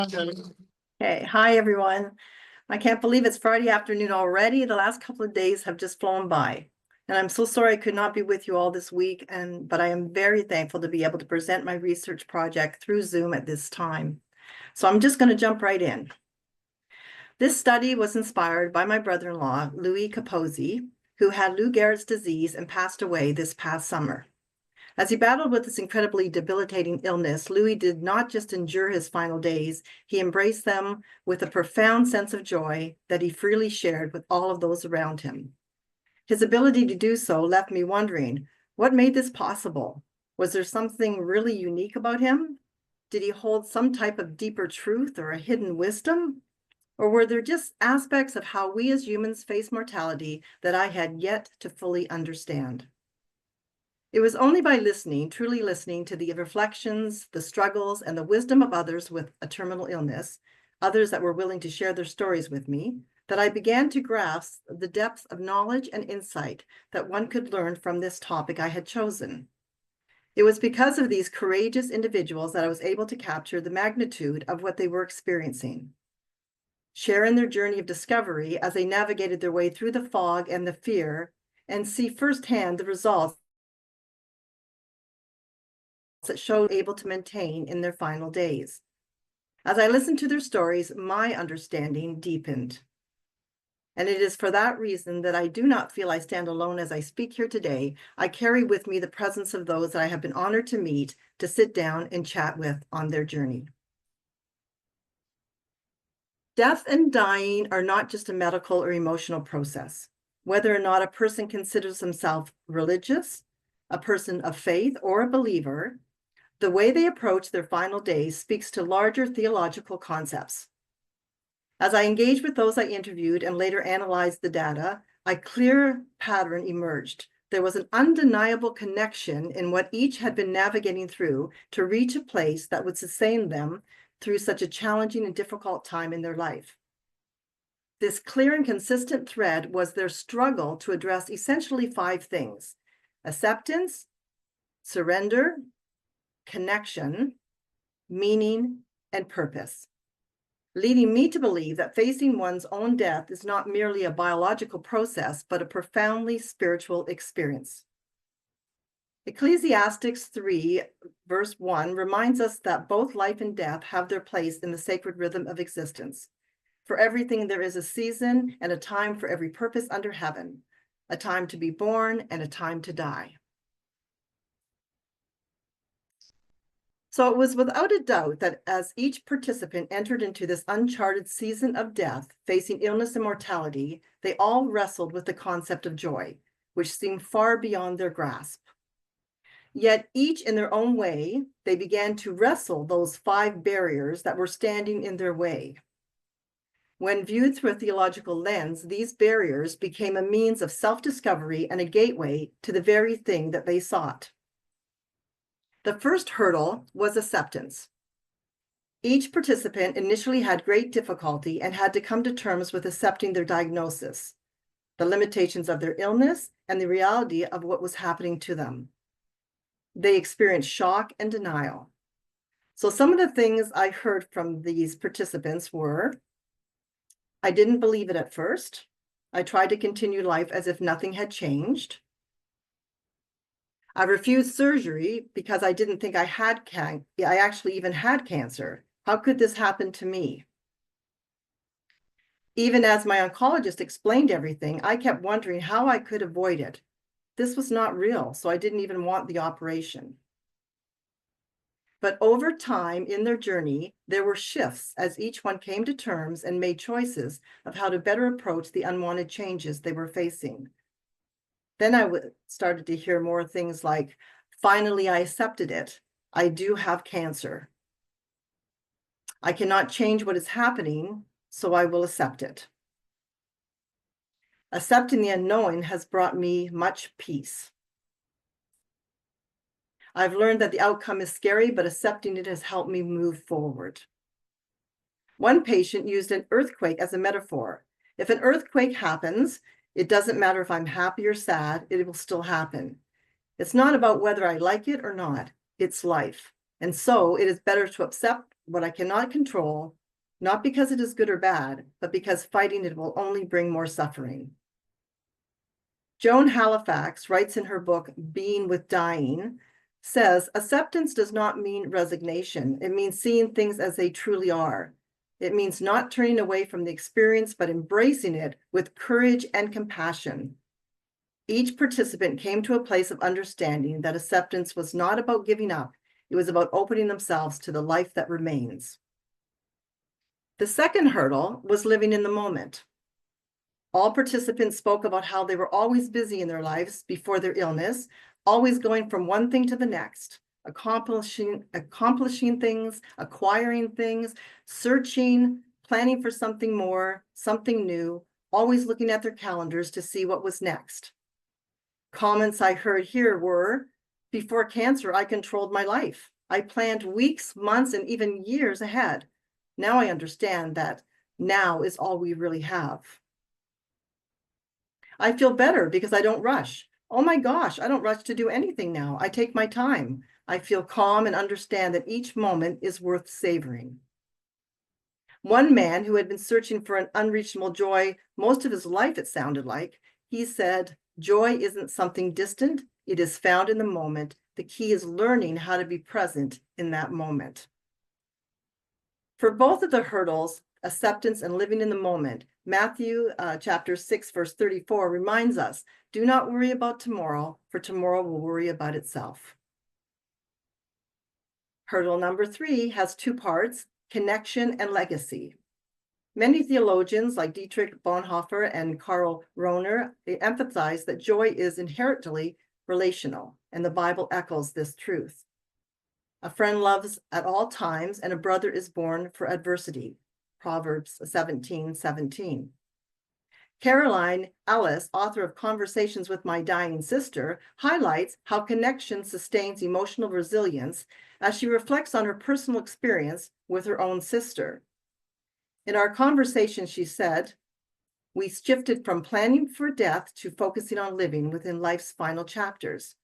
Okay, hi everyone. I can't believe it's Friday afternoon already. The last couple of days have just flown by. And I'm so sorry I could not be with you all this week, but I am very thankful to be able to present my research project through Zoom at this time. So I'm just going to jump right in. This study was inspired by my brother-in-law, Louis Capozzi, who had Lou Gehrig's disease and passed away this past summer. As he battled with this incredibly debilitating illness, Louis did not just endure his final days, he embraced them with a profound sense of joy that he freely shared with all of those around him. His ability to do so left me wondering, what made this possible? Was there something really unique about him? Did he hold some type of deeper truth or a hidden wisdom? Or were there just aspects of how we as humans face mortality that I had yet to fully understand? It was only by truly listening to the reflections, the struggles, and the wisdom of others with a terminal illness, others that were willing to share their stories with me, that I began to grasp the depth of knowledge and insight that one could learn from this topic I had chosen. It was because of these courageous individuals that I was able to capture the magnitude of what they were experiencing, share in their journey of discovery as they navigated their way through the fog and the fear, and see firsthand the results that showed able to maintain in their final days. As I listened to their stories, my understanding deepened. And it is for that reason that I do not feel I stand alone as I speak here today. I carry with me the presence of those that I have been honored to meet, to sit down and chat with on their journey. Death and dying are not just a medical or emotional process. Whether or not a person considers himself religious, a person of faith, or a believer, the way they approach their final days speaks to larger theological concepts. As I engaged with those I interviewed and later analyzed the data, a clear pattern emerged. There was an undeniable connection in what each had been navigating through to reach a place that would sustain them through such a challenging and difficult time in their life. This clear and consistent thread was their struggle to address essentially 5 things: acceptance, surrender, connection, meaning, and purpose, leading me to believe that facing one's own death is not merely a biological process, but a profoundly spiritual experience. Ecclesiastes 3, verse 1 reminds us that both life and death have their place in the sacred rhythm of existence. For everything there is a season and a time for every purpose under heaven, a time to be born and a time to die. So it was without a doubt that as each participant entered into this uncharted season of death, facing illness and mortality, they all wrestled with the concept of joy, which seemed far beyond their grasp. Yet each in their own way, they began to wrestle those 5 barriers that were standing in their way. When viewed through a theological lens, these barriers became a means of self-discovery and a gateway to the very thing that they sought. The first hurdle was acceptance. Each participant initially had great difficulty and had to come to terms with accepting their diagnosis, the limitations of their illness, and the reality of what was happening to them. They experienced shock and denial. So some of the things I heard from these participants were, I didn't believe it at first. I tried to continue life as if nothing had changed. I refused surgery because I didn't think I actually even had cancer. How could this happen to me? Even as my oncologist explained everything, I kept wondering how I could avoid it. This was not real, so I didn't even want the operation. But over time in their journey, there were shifts as each one came to terms and made choices of how to better approach the unwanted changes they were facing. Then I started to hear more things like, finally, I accepted it. I do have cancer. I cannot change what is happening, so I will accept it. Accepting the unknown has brought me much peace. I've learned that the outcome is scary, but accepting it has helped me move forward. One patient used an earthquake as a metaphor. If an earthquake happens, it doesn't matter if I'm happy or sad, it will still happen. It's not about whether I like it or not, it's life. And so it is better to accept what I cannot control, not because it is good or bad, but because fighting it will only bring more suffering. Joan Halifax writes in her book, Being with Dying, says, acceptance does not mean resignation. It means seeing things as they truly are. It means not turning away from the experience, but embracing it with courage and compassion. Each participant came to a place of understanding that acceptance was not about giving up. It was about opening themselves to the life that remains. The second hurdle was living in the moment. All participants spoke about how they were always busy in their lives before their illness, always going from one thing to the next, accomplishing things, acquiring things, searching, planning for something more, something new, always looking at their calendars to see what was next. Comments I heard here were, before cancer, I controlled my life. I planned weeks, months, and even years ahead. Now I understand that now is all we really have. I feel better because I don't rush. Oh my gosh, I don't rush to do anything now. I take my time. I feel calm and understand that each moment is worth savoring. One man who had been searching for an unreachable joy most of his life, it sounded like, he said, joy isn't something distant. It is found in the moment. The key is learning how to be present in that moment. For both of the hurdles, acceptance and living in the moment, Matthew chapter 6, verse 34 reminds us, do not worry about tomorrow, for tomorrow will worry about itself. Hurdle number 3 has 2 parts, connection and legacy. Many theologians like Dietrich Bonhoeffer and Karl Rahner emphasize that joy is inherently relational, and the Bible echoes this truth. A friend loves at all times, and a brother is born for adversity. Proverbs 17:17. Caroline Ellis, author of Conversations with My Dying Sister, highlights how connection sustains emotional resilience as she reflects on her personal experience with her own sister. In our conversation, she said, we shifted from planning for death to focusing on living within life's final chapters.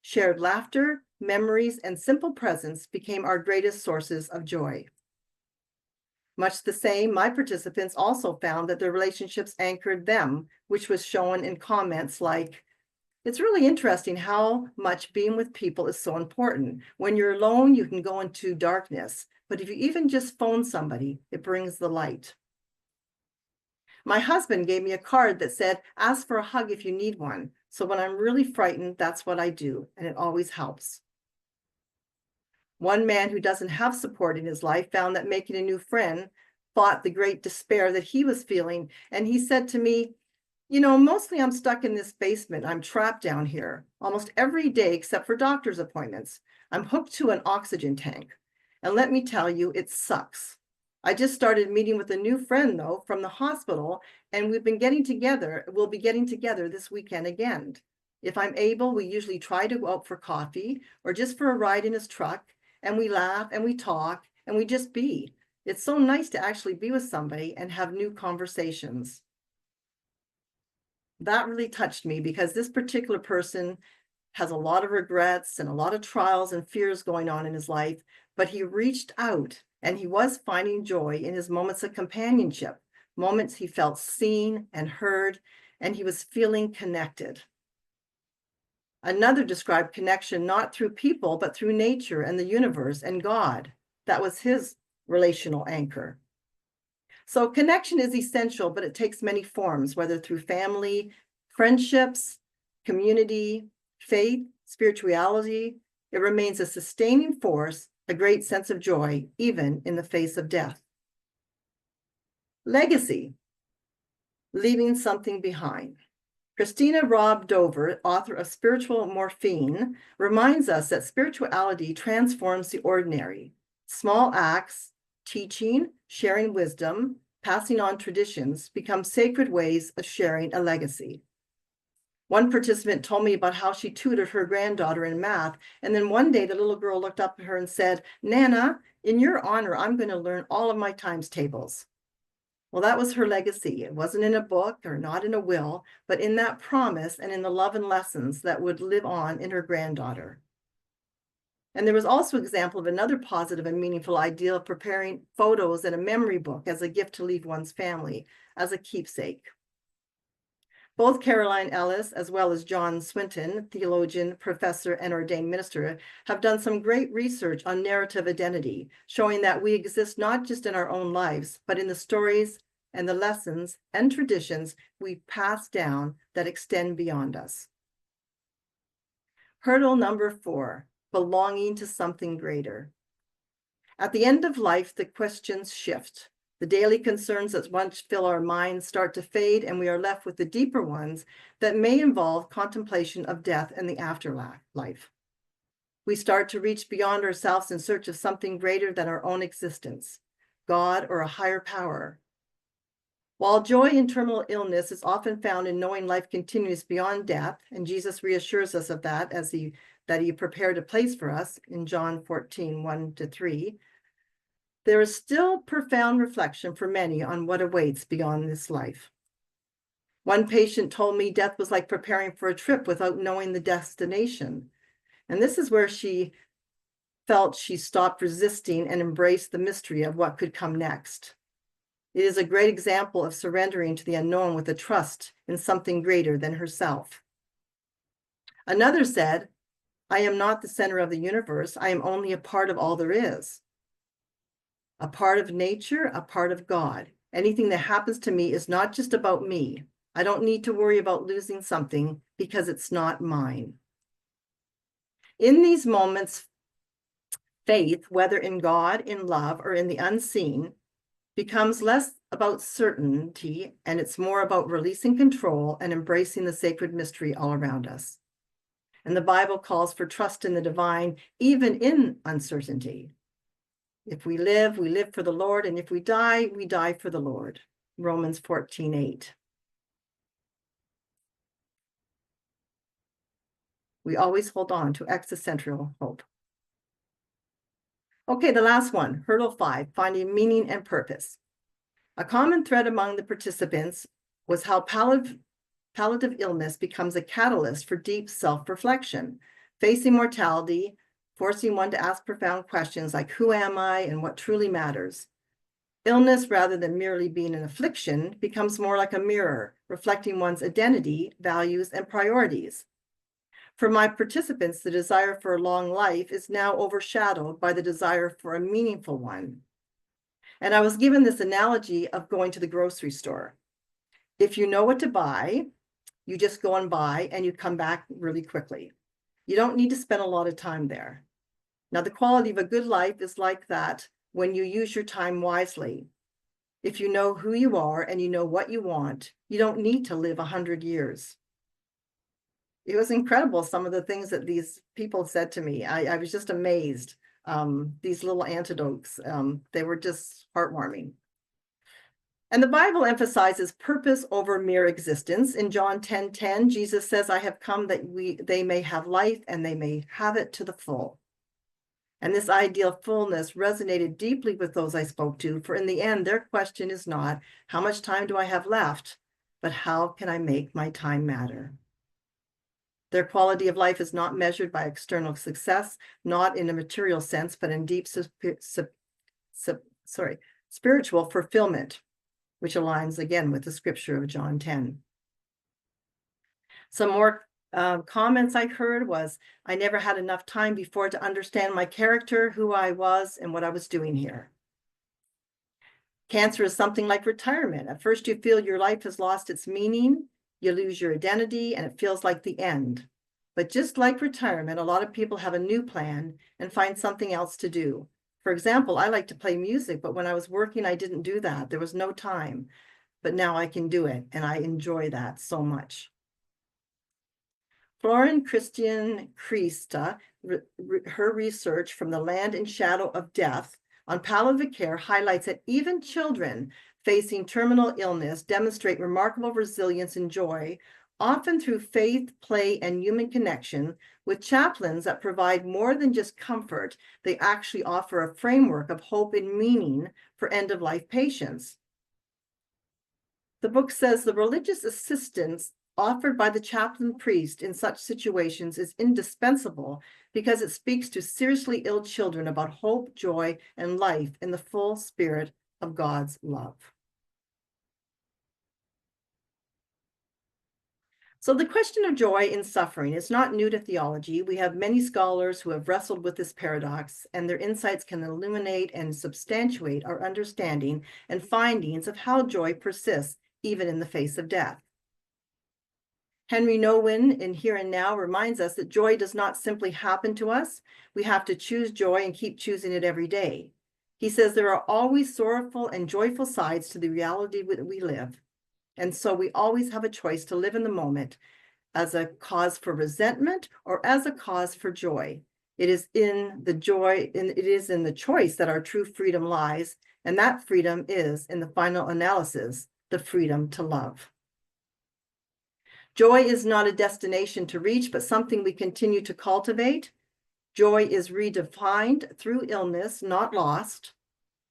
Shared laughter, memories, and simple presence became our greatest sources of joy. Much the same, my participants also found that their relationships anchored them, which was shown in comments like, it's really interesting how much being with people is so important. When you're alone, you can go into darkness, but if you even just phone somebody, it brings the light. My husband gave me a card that said, ask for a hug if you need one. So when I'm really frightened, that's what I do, and it always helps. One man who doesn't have support in his life found that making a new friend fought the great despair that he was feeling. And he said to me, you know, mostly I'm stuck in this basement. I'm trapped down here almost every day except for doctor's appointments. I'm hooked to an oxygen tank. And let me tell you, it sucks. I just started meeting with a new friend, though, from the hospital, and we'll be getting together this weekend again. If I'm able, we usually try to go out for coffee or just for a ride in his truck, and we laugh and we talk and we just be. It's so nice to actually be with somebody and have new conversations. That really touched me because this particular person has a lot of regrets and a lot of trials and fears going on in his life, but he reached out and he was finding joy in his moments of companionship, moments he felt seen and heard, and he was feeling connected. Another described connection not through people, but through nature and the universe and God. That was his relational anchor. So connection is essential, but it takes many forms, whether through family, friendships, community, faith, spirituality. It remains a sustaining force, a great sense of joy, even in the face of death. Legacy, leaving something behind. Christina Robb Dover, author of Spiritual Morphine, reminds us that spirituality transforms the ordinary. Small acts, teaching, sharing wisdom, passing on traditions become sacred ways of sharing a legacy. One participant told me about how she tutored her granddaughter in math, and then one day the little girl looked up at her and said, Nana, in your honor, I'm going to learn all of my times tables. Well, that was her legacy. It wasn't in a book or not in a will, but in that promise and in the love and lessons that would live on in her granddaughter. And there was also an example of another positive and meaningful ideal of preparing photos in a memory book as a gift to leave one's family, as a keepsake. Both Caroline Ellis, as well as John Swinton, theologian, professor, and ordained minister, have done some great research on narrative identity, showing that we exist not just in our own lives, but in the stories and the lessons and traditions we pass down that extend beyond us. Hurdle number 4, belonging to something greater. At the end of life, the questions shift. The daily concerns that once fill our minds start to fade, and we are left with the deeper ones that may involve contemplation of death and the afterlife. We start to reach beyond ourselves in search of something greater than our own existence, God or a higher power. While joy in terminal illness is often found in knowing life continues beyond death, and Jesus reassures us of that that he prepared a place for us in John 14, 1-3, there is still profound reflection for many on what awaits beyond this life. One patient told me death was like preparing for a trip without knowing the destination. And this is where she felt she stopped resisting and embraced the mystery of what could come next. It is a great example of surrendering to the unknown with a trust in something greater than herself. Another said, "I am not the center of the universe. I am only a part of all there is. A part of nature, a part of God. Anything that happens to me is not just about me. I don't need to worry about losing something because it's not mine." In these moments, faith, whether in God, in love, or in the unseen, becomes less about certainty, and it's more about releasing control and embracing the sacred mystery all around us. And the Bible calls for trust in the divine, even in uncertainty. If we live for the Lord, and if we die for the Lord. Romans 14:8. We always hold on to existential hope. Okay, the last one, hurdle 5, finding meaning and purpose. A common thread among the participants was how palliative illness becomes a catalyst for deep self-reflection, facing mortality, forcing one to ask profound questions like, who am I and what truly matters? Illness, rather than merely being an affliction, becomes more like a mirror, reflecting one's identity, values, and priorities. For my participants, the desire for a long life is now overshadowed by the desire for a meaningful one. And I was given this analogy of going to the grocery store. If you know what to buy, you just go and buy and you come back really quickly. You don't need to spend a lot of time there. Now, the quality of a good life is like that when you use your time wisely. If you know who you are and you know what you want, you don't need to live 100 years. It was incredible, some of the things that these people said to me. I was just amazed. These little antidotes, they were just heartwarming. And the Bible emphasizes purpose over mere existence. In John 10:10, Jesus says, "I have come that they may have life and they may have it to the full." And this ideal fullness resonated deeply with those I spoke to, for in the end, their question is not, how much time do I have left, but how can I make my time matter? Their quality of life is not measured by external success, not in a material sense, but in deep spiritual fulfillment, which aligns again with the scripture of John 10. Some more comments I heard was, I never had enough time before to understand my character, who I was, and what I was doing here. Cancer is something like retirement. At first, you feel your life has lost its meaning, you lose your identity, and it feels like the end. But just like retirement, a lot of people have a new plan and find something else to do. For example, I like to play music, but when I was working, I didn't do that. There was no time, but now I can do it, and I enjoy that so much. Florin Christian Christa, her research from the land and shadow of death on palliative care highlights that even children facing terminal illness demonstrate remarkable resilience and joy, often through faith, play, and human connection, with chaplains that provide more than just comfort. They actually offer a framework of hope and meaning for end-of-life patients. The book says the religious assistants offered by the chaplain priest in such situations is indispensable because it speaks to seriously ill children about hope, joy, and life in the full spirit of God's love. So the question of joy in suffering is not new to theology. We have many scholars who have wrestled with this paradox, and their insights can illuminate and substantiate our understanding and findings of how joy persists even in the face of death. Henry Nouwen in Here and Now reminds us that joy does not simply happen to us. We have to choose joy and keep choosing it every day. He says there are always sorrowful and joyful sides to the reality that we live. And so we always have a choice to live in the moment as a cause for resentment or as a cause for joy. It is in the choice that our true freedom lies, and that freedom is, in the final analysis, the freedom to love. Joy is not a destination to reach, but something we continue to cultivate. Joy is redefined through illness, not lost.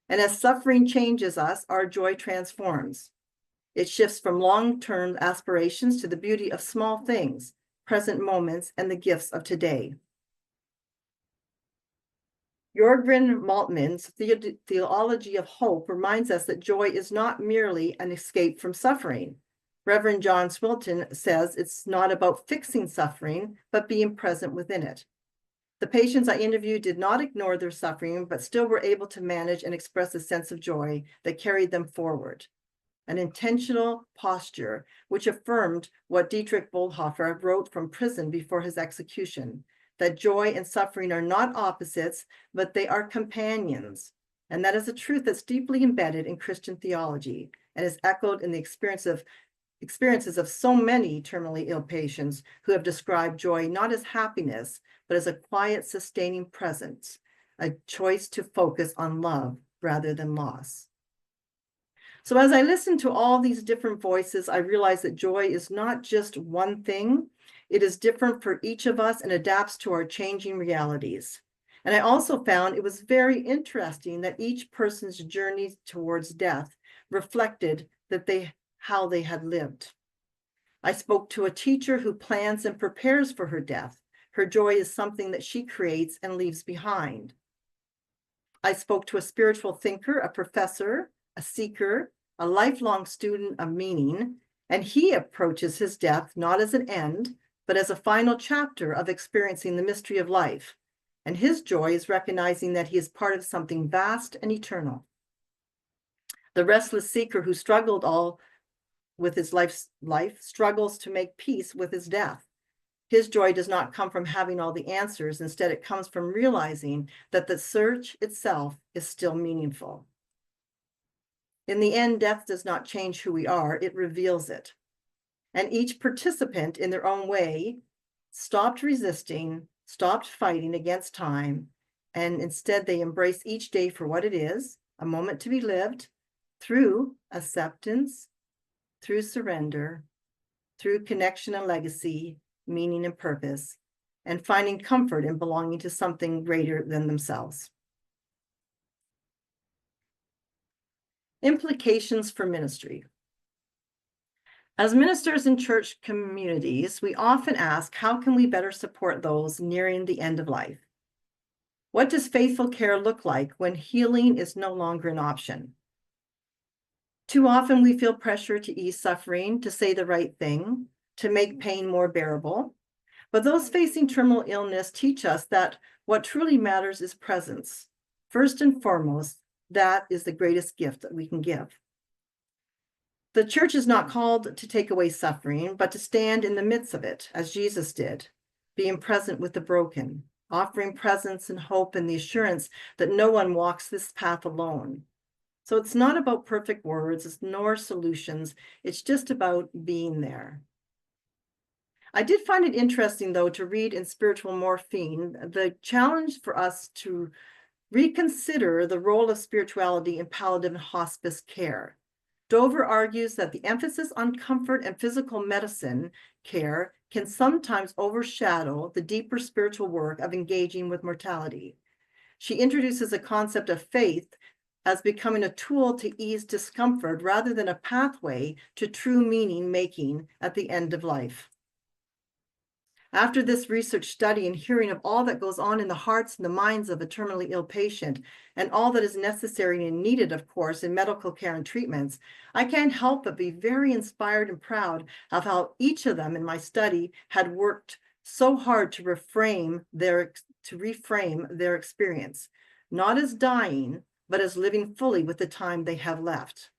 And as suffering changes us, our joy transforms. It shifts from long-term aspirations to the beauty of small things, present moments, and the gifts of today. Jörgen Moltmann's Theology of Hope reminds us that joy is not merely an escape from suffering. Reverend John Swilton says it's not about fixing suffering, but being present within it. The patients I interviewed did not ignore their suffering, but still were able to manage and express a sense of joy that carried them forward. An intentional posture, which affirmed what Dietrich Bonhoeffer wrote from prison before his execution, that joy and suffering are not opposites, but they are companions. And that is a truth that's deeply embedded in Christian theology and is echoed in the experiences of so many terminally ill patients who have described joy not as happiness, but as a quiet, sustaining presence, a choice to focus on love rather than loss. So as I listen to all these different voices, I realize that joy is not just one thing. It is different for each of us and adapts to our changing realities. And I also found it was very interesting that each person's journey towards death reflected how they had lived. I spoke to a teacher who plans and prepares for her death. Her joy is something that she creates and leaves behind. I spoke to a spiritual thinker, a professor, a seeker, a lifelong student of meaning, and he approaches his death not as an end, but as a final chapter of experiencing the mystery of life. And his joy is recognizing that he is part of something vast and eternal. The restless seeker who struggled all with his life struggles to make peace with his death. His joy does not come from having all the answers. Instead, it comes from realizing that the search itself is still meaningful. In the end, death does not change who we are, it reveals it. And each participant in their own way stopped resisting, stopped fighting against time, and instead they embrace each day for what it is, a moment to be lived through acceptance, through surrender, through connection and legacy, meaning and purpose, and finding comfort in belonging to something greater than themselves. Implications for ministry. As ministers in church communities, we often ask, how can we better support those nearing the end of life? What does faithful care look like when healing is no longer an option? Too often we feel pressure to ease suffering, to say the right thing, to make pain more bearable. But those facing terminal illness teach us that what truly matters is presence. First and foremost, that is the greatest gift that we can give. The church is not called to take away suffering, but to stand in the midst of it, as Jesus did, being present with the broken, offering presence and hope and the assurance that no one walks this path alone. So it's not about perfect words, nor solutions. It's just about being there. I did find it interesting, though, to read in Spiritual Morphine, the challenge for us to reconsider the role of spirituality in palliative and hospice care. Dover argues that the emphasis on comfort and physical medicine care can sometimes overshadow the deeper spiritual work of engaging with mortality. She introduces a concept of faith as becoming a tool to ease discomfort rather than a pathway to true meaning making at the end of life. After this research study and hearing of all that goes on in the hearts and the minds of a terminally ill patient, and all that is necessary and needed, of course, in medical care and treatments, I can't help but be very inspired and proud of how each of them in my study had worked so hard to reframe their experience, not as dying, but as living fully with the time they have left.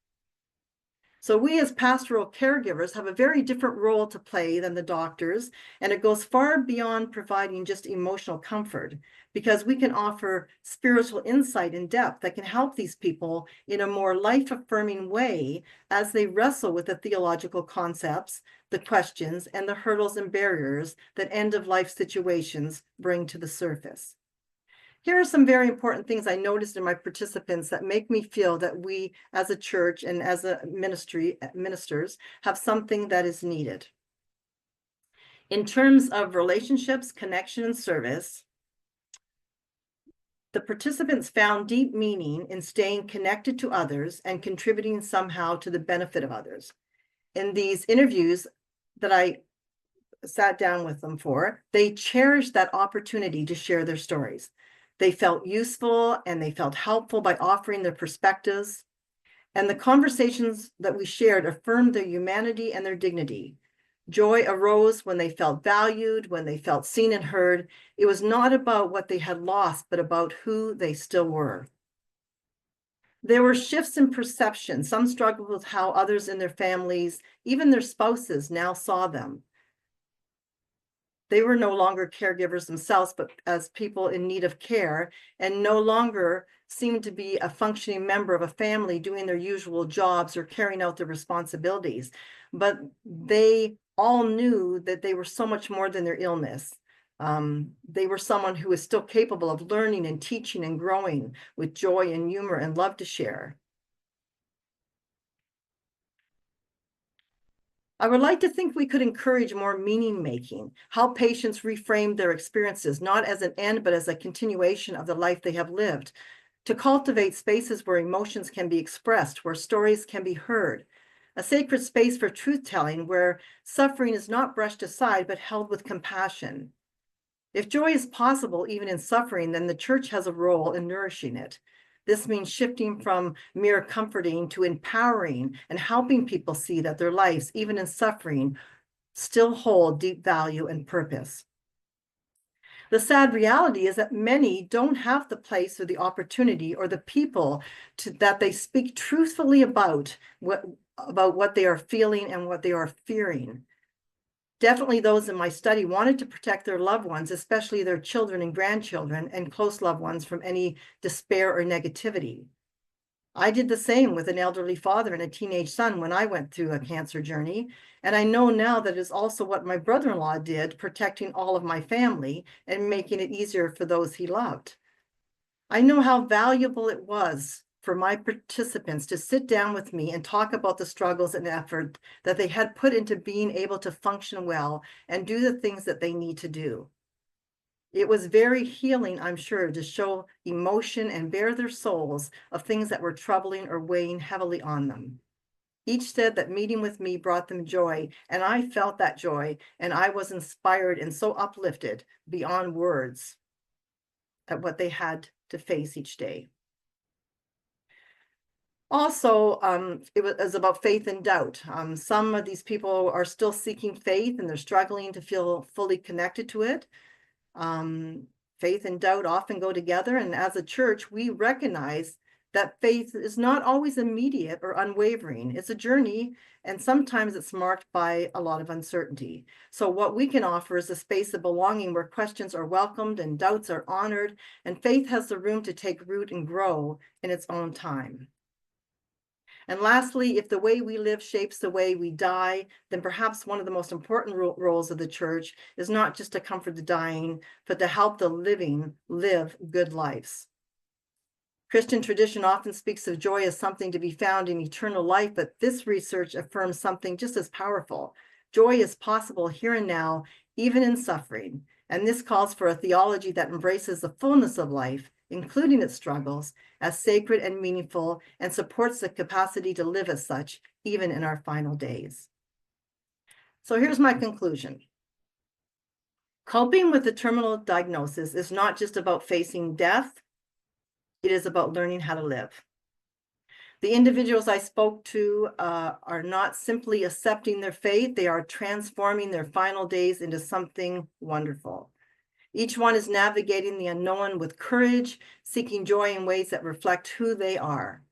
So we as pastoral caregivers have a very different role to play than the doctors, and it goes far beyond providing just emotional comfort, because we can offer spiritual insight and depth that can help these people in a more life-affirming way as they wrestle with the theological concepts, the questions, and the hurdles and barriers that end-of-life situations bring to the surface. Here are some very important things I noticed in my participants that make me feel that we as a church and as a ministers have something that is needed. In terms of relationships, connection, and service, the participants found deep meaning in staying connected to others and contributing somehow to the benefit of others. In these interviews that I sat down with them for, they cherished that opportunity to share their stories. They felt useful and they felt helpful by offering their perspectives. And the conversations that we shared affirmed their humanity and their dignity. Joy arose when they felt valued, when they felt seen and heard. It was not about what they had lost, but about who they still were. There were shifts in perception. Some struggled with how others in their families, even their spouses, now saw them. They were no longer caregivers themselves, but as people in need of care, and no longer seemed to be a functioning member of a family doing their usual jobs or carrying out their responsibilities. But they all knew that they were so much more than their illness. They were someone who was still capable of learning and teaching and growing with joy and humor and love to share. I would like to think we could encourage more meaning making, how patients reframe their experiences, not as an end, but as a continuation of the life they have lived, to cultivate spaces where emotions can be expressed, where stories can be heard, a sacred space for truth-telling where suffering is not brushed aside, but held with compassion. If joy is possible, even in suffering, then the church has a role in nourishing it. This means shifting from mere comforting to empowering and helping people see that their lives, even in suffering, still hold deep value and purpose. The sad reality is that many don't have the place or the opportunity or the people that they speak truthfully about what they are feeling and what they are fearing. Definitely those in my study wanted to protect their loved ones, especially their children and grandchildren and close loved ones, from any despair or negativity. I did the same with an elderly father and a teenage son when I went through a cancer journey. And I know now that is also what my brother-in-law did, protecting all of my family and making it easier for those he loved. I know how valuable it was for my participants to sit down with me and talk about the struggles and effort that they had put into being able to function well and do the things that they need to do. It was very healing, I'm sure, to show emotion and bare their souls of things that were troubling or weighing heavily on them. Each said that meeting with me brought them joy, and I felt that joy, and I was inspired and so uplifted beyond words at what they had to face each day. Also, it was about faith and doubt. Some of these people are still seeking faith and they're struggling to feel fully connected to it. Faith and doubt often go together, and as a church, we recognize that faith is not always immediate or unwavering. It's a journey, and sometimes it's marked by a lot of uncertainty. So what we can offer is a space of belonging where questions are welcomed and doubts are honored, and faith has the room to take root and grow in its own time. And lastly, if the way we live shapes the way we die, then perhaps one of the most important roles of the church is not just to comfort the dying, but to help the living live good lives. Christian tradition often speaks of joy as something to be found in eternal life, but this research affirms something just as powerful. Joy is possible here and now, even in suffering, and this calls for a theology that embraces the fullness of life including its struggles, as sacred and meaningful, and supports the capacity to live as such, even in our final days. So here's my conclusion. Coping with the terminal diagnosis is not just about facing death, it is about learning how to live. The individuals I spoke to are not simply accepting their fate, they are transforming their final days into something wonderful. Each one is navigating the unknown with courage, seeking joy in ways that reflect who they are.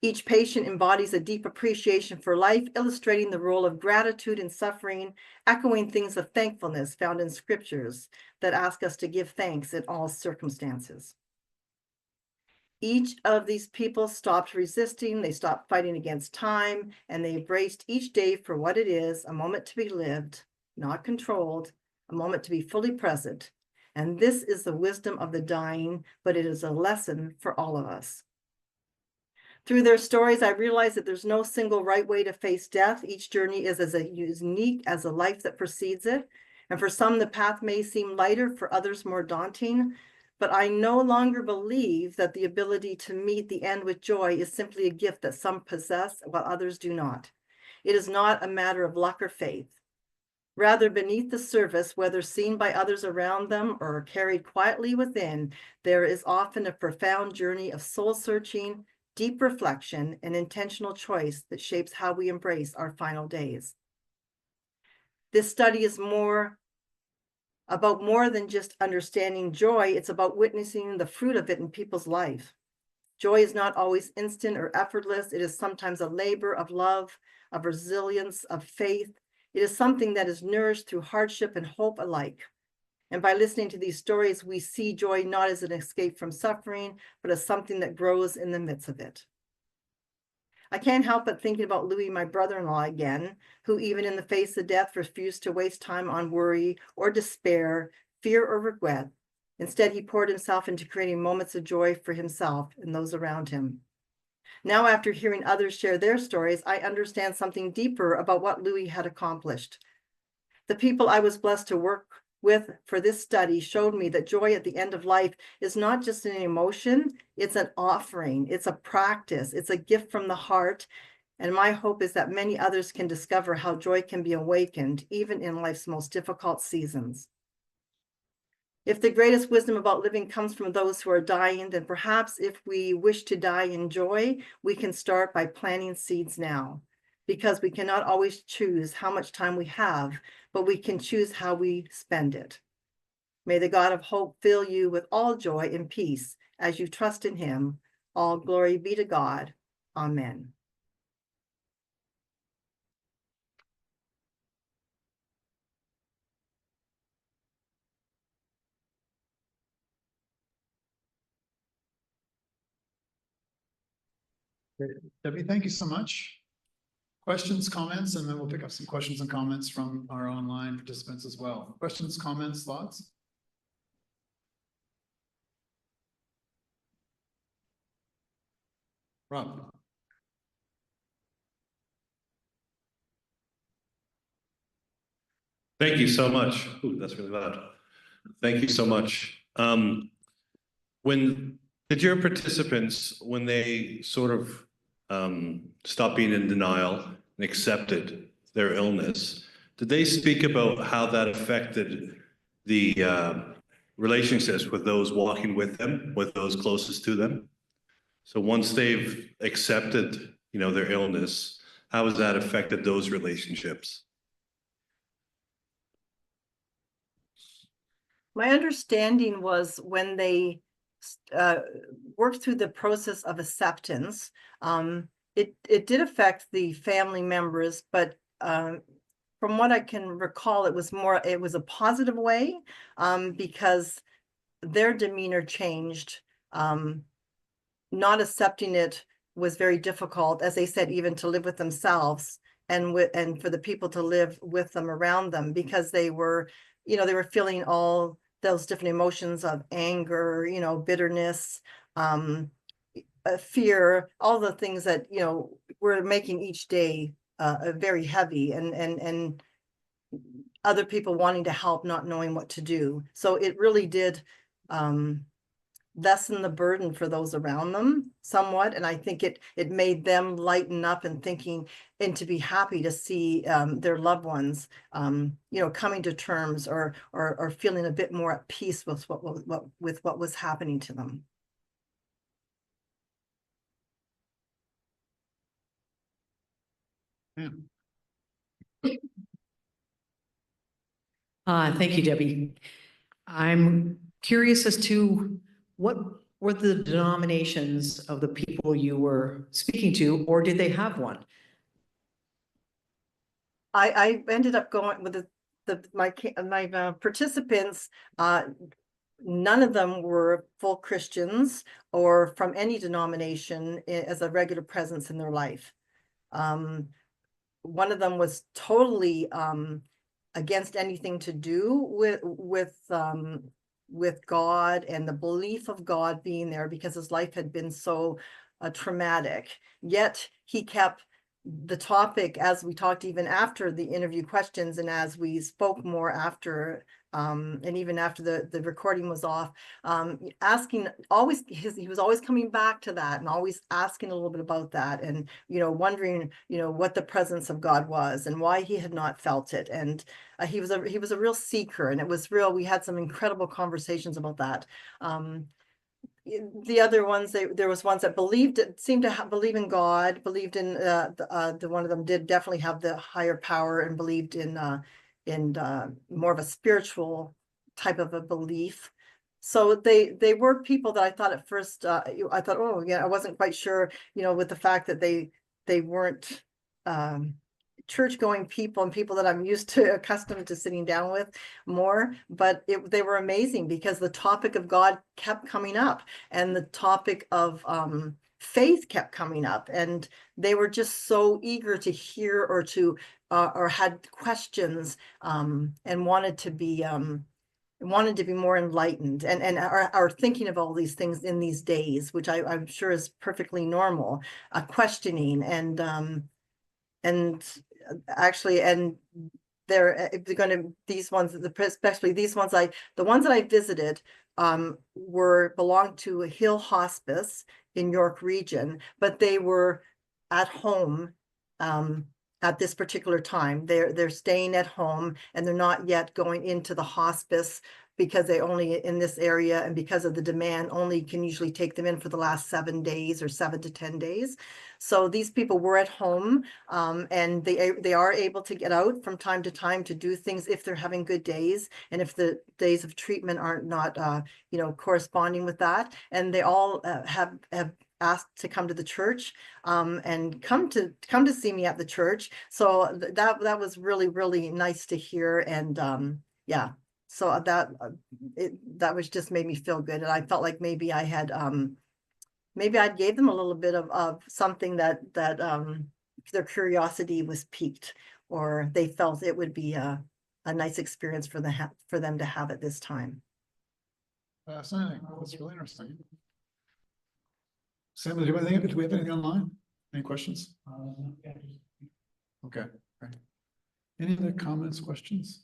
Each patient embodies a deep appreciation for life, illustrating the role of gratitude in suffering, echoing themes of thankfulness found in scriptures that ask us to give thanks in all circumstances. Each of these people stopped resisting, they stopped fighting against time, and they embraced each day for what it is, a moment to be lived, not controlled, a moment to be fully present. And this is the wisdom of the dying, but it is a lesson for all of us. Through their stories, I realized that there's no single right way to face death. Each journey is as unique as the life that precedes it. And for some, the path may seem lighter, for others more daunting. But I no longer believe that the ability to meet the end with joy is simply a gift that some possess while others do not. It is not a matter of luck or faith. Rather, beneath the surface, whether seen by others around them or carried quietly within, there is often a profound journey of soul searching, deep reflection, and intentional choice that shapes how we embrace our final days. This study is about more than just understanding joy, it's about witnessing the fruit of it in people's life. Joy is not always instant or effortless. It is sometimes a labor of love, of resilience, of faith. It is something that is nourished through hardship and hope alike. And by listening to these stories, we see joy not as an escape from suffering, but as something that grows in the midst of it. I can't help but thinking about Louis, my brother-in-law again, who even in the face of death refused to waste time on worry or despair, fear or regret. Instead, he poured himself into creating moments of joy for himself and those around him. Now, after hearing others share their stories, I understand something deeper about what Louis had accomplished. The people I was blessed to work with for this study showed me that joy at the end of life is not just an emotion, it's an offering, it's a practice, it's a gift from the heart. And my hope is that many others can discover how joy can be awakened even in life's most difficult seasons. If the greatest wisdom about living comes from those who are dying, then perhaps if we wish to die in joy, we can start by planting seeds now, because we cannot always choose how much time we have, but we can choose how we spend it. May the God of hope fill you with all joy and peace as you trust in him. All glory be to God. Amen. Great. Debbie, thank you so much. Questions, comments, and then we'll pick up some questions and comments from our online participants as well. Questions, comments, thoughts? Rob. Thank you so much. Ooh, that's really loud. Thank you so much. When did your participants, when they sort of stopped being in denial and accepted their illness, did they speak about how that affected the relationships with those walking with them, with those closest to them? So once they've accepted, their illness, how has that affected those relationships? My understanding was when they worked through the process of acceptance, it did affect the family members, but from what I can recall, it was a positive way, because their demeanor changed. Not accepting it was very difficult, as they said, even to live with themselves and for the people to live with them around them, because they were feeling all those different emotions of anger, bitterness, fear, all the things that, were making each day very heavy, and other people wanting to help, not knowing what to do. So it really did lessen the burden for those around them somewhat. And I think it made them lighten up and thinking and to be happy to see their loved ones, coming to terms or feeling a bit more at peace with what was happening to them. Yeah. Thank you, Debbie. I'm curious as to what were the denominations of the people you were speaking to, or did they have one? I ended up going with my participants. None of them were full Christians or from any denomination as a regular presence in their life. One of them was totally against anything to do with God and the belief of God being there because his life had been so traumatic. Yet he kept the topic, as we talked even after the interview questions and as we spoke more after, and even after the recording was off, asking always, he was always coming back to that and always asking a little bit about that and, wondering, what the presence of God was and why he had not felt it. And he was a real seeker, and it was real. We had some incredible conversations about that. The other ones, there was ones that seemed to believe in God, believed in the one of them did definitely have the higher power and believed in more of a spiritual type of a belief. So they were people that I thought at first, I thought, oh yeah, I wasn't quite sure, with the fact that they weren't church going people and people that I'm used to, accustomed to sitting down with more, but they were amazing because the topic of God kept coming up and the topic of faith kept coming up, and they were just so eager to hear or had questions and wanted to be more enlightened and are thinking of all these things in these days, which I'm sure is perfectly normal, questioning and actually, and they're going to, these ones, especially these ones, the ones that I visited belonged to a Hill Hospice in York Region, but they were at home at this particular time. They're staying at home and they're not yet going into the hospice because they only in this area, and because of the demand, only can usually take them in for the last 7 days or 7 to 10 days. So these people were at home, and they are able to get out from time to time to do things if they're having good days, and if the days of treatment aren't not corresponding with that. And they all have asked to come to the church and come to see me at the church. So that was really, really nice to hear. And yeah. So that was just made me feel good, and I felt like maybe I had maybe I gave them a little bit of something that their curiosity was piqued, or they felt it would be a nice experience for them to have at this time. Fascinating. That's really interesting. Sam, do we have anything online? Any questions? Okay. Great. Any other comments, questions?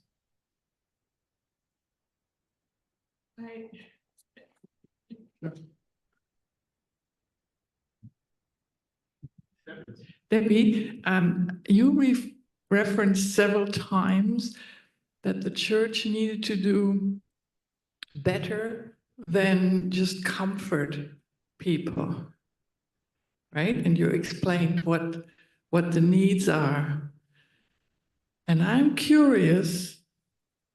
Yeah. Debbie, you referenced several times that the church needed to do better than just comfort people, right? And you explained what the needs are. And I'm curious,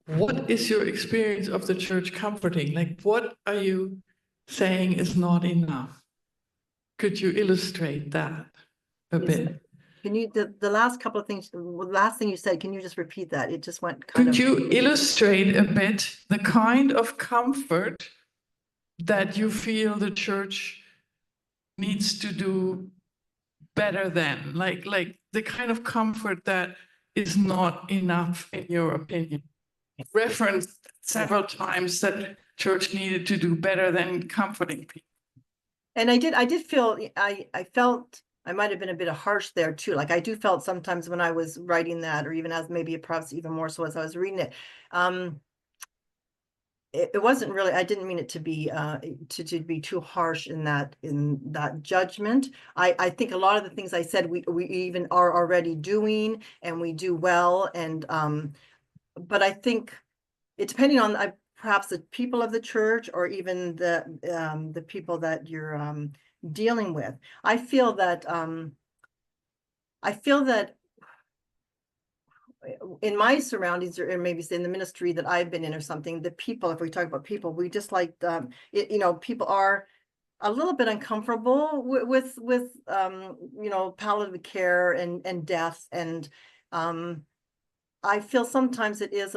what is your experience of the church comforting? Like, what are you saying is not enough? Could you illustrate that a bit? Can you, the last couple of things, the last thing you said, can you just repeat that? It just went kind of. Could you illustrate a bit the kind of comfort that you feel the church needs to do better than? Like the kind of comfort that is not enough, in your opinion? Referenced several times that church needed to do better than comforting people. And I did feel, I felt I might have been a bit harsh there too. Like I do felt sometimes when I was writing that, or even as maybe perhaps even more so as I was reading it, it wasn't really, I didn't mean it to be to be too harsh in that judgment. I think a lot of the things I said we even are already doing and we do well, and but I think it depending on perhaps the people of the church or even the people that you're dealing with. I feel that in my surroundings, or maybe say in the ministry that I've been in or something, the people, if we talk about people, we just like, you know, people are a little bit uncomfortable with you know, palliative care and death. And I feel sometimes it is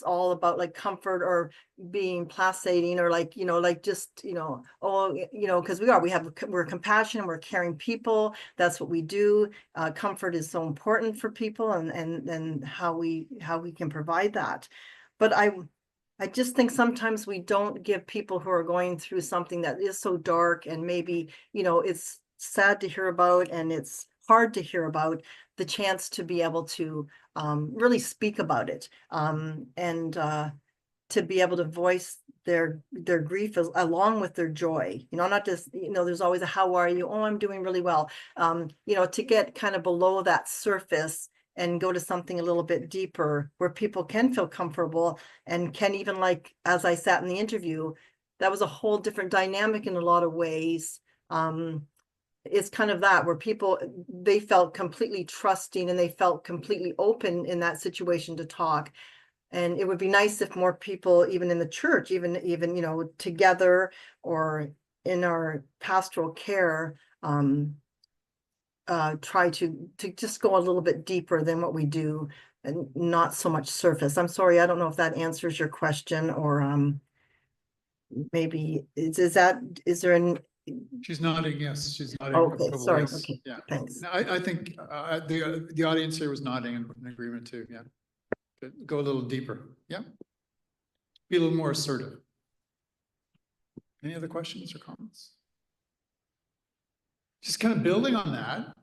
all about like comfort or being placating or like, you know, like just, you know, oh, you know, because we're compassionate, we're caring people. That's what we do. Comfort is so important for people, and how we can provide that. But I just think sometimes we don't give people who are going through something that is so dark and maybe, you know, it's sad to hear about and it's hard to hear about, the chance to be able to really speak about it, and to be able to voice their grief along with their joy. You know, not just, you know, there's always a how are you? Oh, I'm doing really well. You know, to get kind of below that surface and go to something a little bit deeper where people can feel comfortable and can even, like, as I sat in the interview, that was a whole different dynamic in a lot of ways. It's kind of that where people, they felt completely trusting and they felt completely open in that situation to talk. And it would be nice if more people, even in the church, even, you know, together or in our pastoral care, try to just go a little bit deeper than what we do and not so much surface. I'm sorry, I don't know if that answers your question, or maybe is there an, She's nodding, yes, she's nodding. okay, approval, sorry, yes. okay, Yeah. thanks. No, I think the audience here was nodding in agreement too, yeah. Go a little deeper, yeah. Be a little more assertive. Any other questions or comments? Just kind of building on that,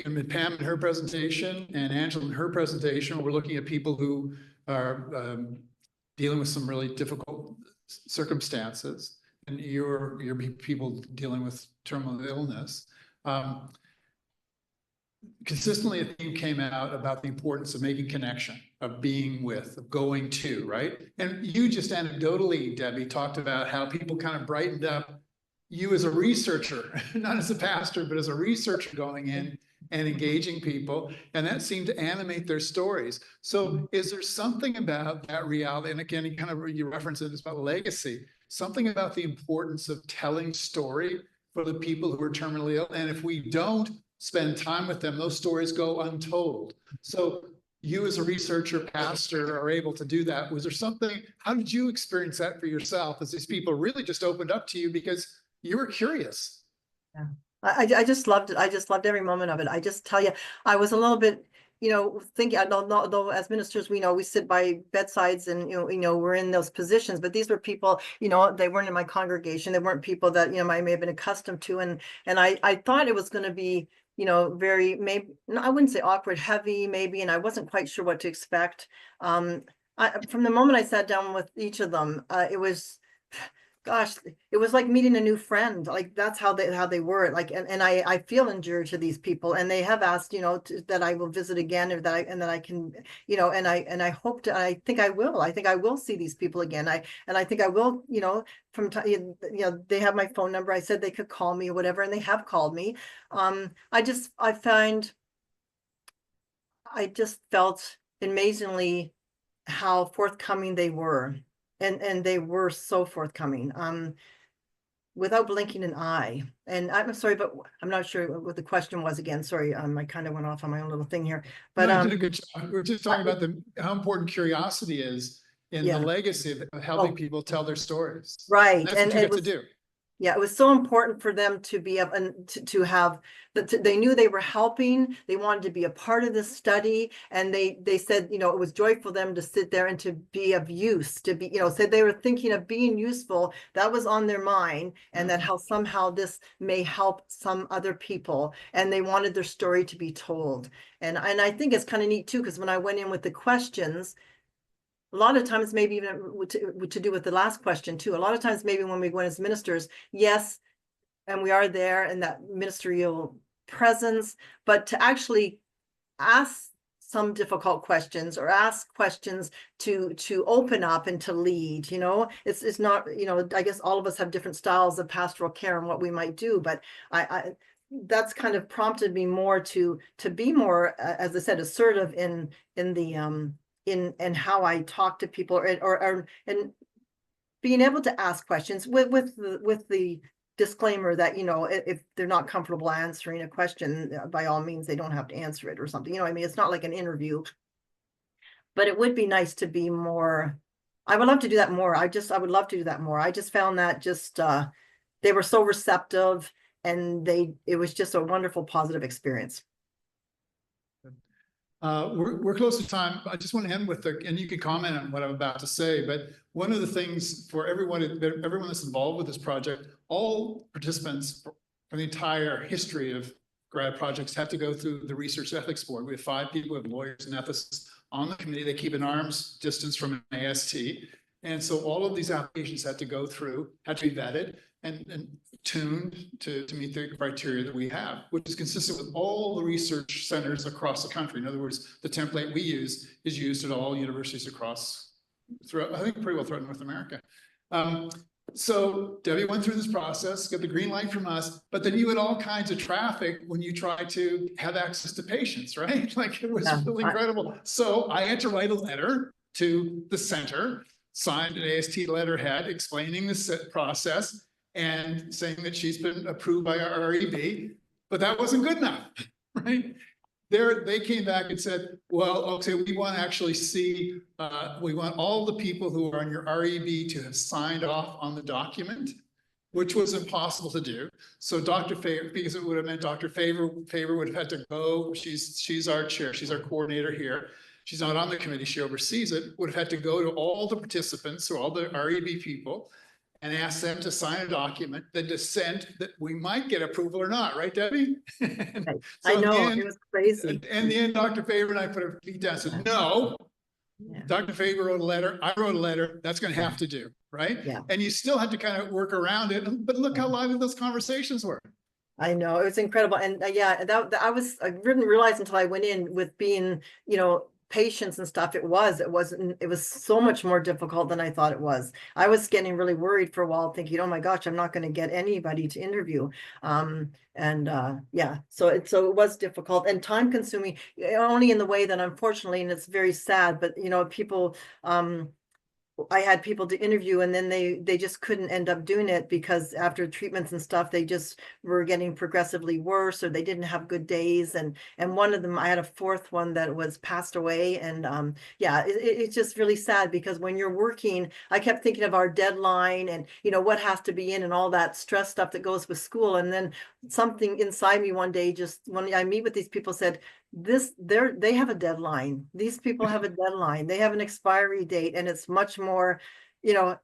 I mean, Pam in her presentation and Angela in her presentation, we're looking at people who are dealing with some really difficult circumstances, and you're people dealing with terminal illness. Consistently, a theme came out about the importance of making connection, of being with, of going to, right? And you just anecdotally, Debbie, talked about how people kind of brightened up you as a researcher, not as a pastor, but as a researcher going in and engaging people. And that seemed to animate their stories. So is there something about that reality? And again, you reference it, it's about legacy, something about the importance of telling story for the people who are terminally ill. And if we don't spend time with them, those stories go untold. So you as a researcher, pastor, are able to do that. Was there something, how did you experience that for yourself as these people really just opened up to you because you were curious? Yeah, I just loved it. I just loved every moment of it. I just tell you, I was a little bit, you know, thinking, though as ministers, we know we sit by bedsides and, you know, we're in those positions, but these were people, you know, they weren't in my congregation. They weren't people that, you know, I may have been accustomed to. And I thought it was going to be, you know, very, maybe, no, I wouldn't say awkward, heavy, maybe, and I wasn't quite sure what to expect. From the moment I sat down with each of them, it was, gosh, it was like meeting a new friend. Like that's how they were. Like, and I feel endeared to these people, and they have asked, you know, that I will visit again, or that I can, you know, and I hope to. I think I will. I think I will see these people again. I think I will. You know, from time, you know, they have my phone number. I said they could call me or whatever, and they have called me. I just felt amazingly how forthcoming they were. And they were so forthcoming, without blinking an eye. And I'm sorry, but I'm not sure what the question was again. Sorry, I kind of went off on my own little thing here. But No, you did a good job. We're just talking about how important curiosity is in Yeah. the legacy of helping Oh. people tell their stories. right, That's what you it get to was, do. yeah, it was so important for them to be able and to have that. They knew they were helping. They wanted to be a part of this study, and they said, you know, it was joy for them to sit there and to be of use, to be, you know, said they were thinking of being useful. That was on their mind, and that how somehow this may help some other people, and they wanted their story to be told. And I think it's kind of neat too, because when I went in with the questions, a lot of times, maybe even to do with the last question too, a lot of times maybe when we go in as ministers, yes, and we are there in that ministerial presence, but to actually ask some difficult questions or ask questions to open up and to lead, it's not, I guess all of us have different styles of pastoral care and what we might do, but I that's kind of prompted me more to be more, as I said, assertive in the in how I talk to people, or and being able to ask questions with the disclaimer that, if they're not comfortable answering a question, by all means, they don't have to answer it or something. I mean, it's not like an interview, but it would be nice to be more. I would love to do that more. I would love to do that more. I just found that they were so receptive, and it was just a wonderful, positive experience. We're close to time. I just want to end with and you can comment on what I'm about to say, but one of the things for everyone that's involved with this project, all participants for the entire history of grad projects have to go through the Research Ethics Board. We have 5 people, we have lawyers and ethicists on the committee. They keep an arm's distance from an AST. And so all of these applications had to go through, had to be vetted and tuned to meet the criteria that we have, which is consistent with all the research centers across the country. In other words, the template we use is used at all universities throughout, I think pretty well throughout North America. So Debbie went through this process, got the green light from us, but then you had all kinds of traffic when you try to have access to patients, right? Like, it was really incredible. So I had to write a letter to the center, signed an AST letterhead explaining this process and saying that she's been approved by our REB, but that wasn't good enough, right? They came back and said, well, okay, we want to actually see, we want all the people who are on your REB to have signed off on the document, which was impossible to do. So Dr. Favor, because it would have meant Dr. Favor would have had to go, she's our chair, she's our coordinator here. She's not on the committee, she oversees it, would have had to go to all the participants or all the REB people and ask them to sign a document, the dissent that we might get approval or not, right, Debbie? I know, it was crazy. In the end, Dr. Favor and I put our feet down and said, no. Yeah. Dr. Favor wrote a letter, I wrote a letter, that's gonna have to do, right? Yeah. And you still had to kind of work around it, but look how lively those conversations were. I know, it was incredible. And yeah, I didn't realize until I went in with being, patients and stuff. It was so much more difficult than I thought it was. I was getting really worried for a while, thinking, oh my gosh, I'm not going to get anybody to interview. Yeah, so it was difficult and time consuming, only in the way that, unfortunately, and it's very sad, but people, I had people to interview, and then they just couldn't end up doing it because after treatments and stuff, they just were getting progressively worse, or they didn't have good days. And one of them, I had a 4th one that was passed away. And yeah, it's just really sad, because when you're working, I kept thinking of our deadline and what has to be in and all that stress stuff that goes with school. And then something inside me one day, just when I meet with these people, said, they have a deadline. These people have a deadline. They have an expiry date, and it's much more, here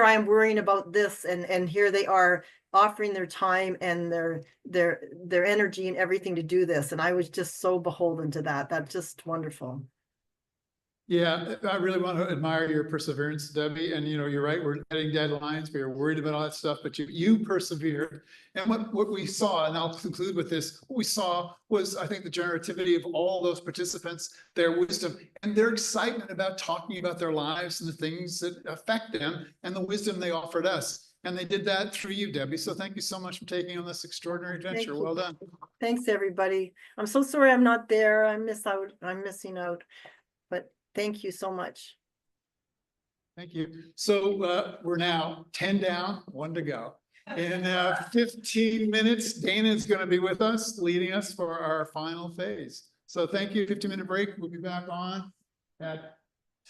I am worrying about this, and here they are offering their time and their energy and everything to do this. And I was just so beholden to that. That's just wonderful. Yeah, I really want to admire your perseverance, Debbie. And you're right, we're setting deadlines, we were worried about all that stuff, but you persevered. And what we saw, and I'll conclude with this, what we saw was, I think, the generativity of all those participants, their wisdom, and their excitement about talking about their lives and the things that affect them, and the wisdom they offered us. And they did that through you, Debbie. So thank you so much for taking on this extraordinary adventure. Well done. Thanks, everybody. I'm so sorry I'm not there. I'm missing out. But thank you so much. Thank you. So we're now 10 down, 1 to go. In 15 minutes, Dana is going to be with us, leading us for our final phase. So thank you. 15-minute break. We'll be back on at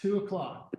2 o'clock.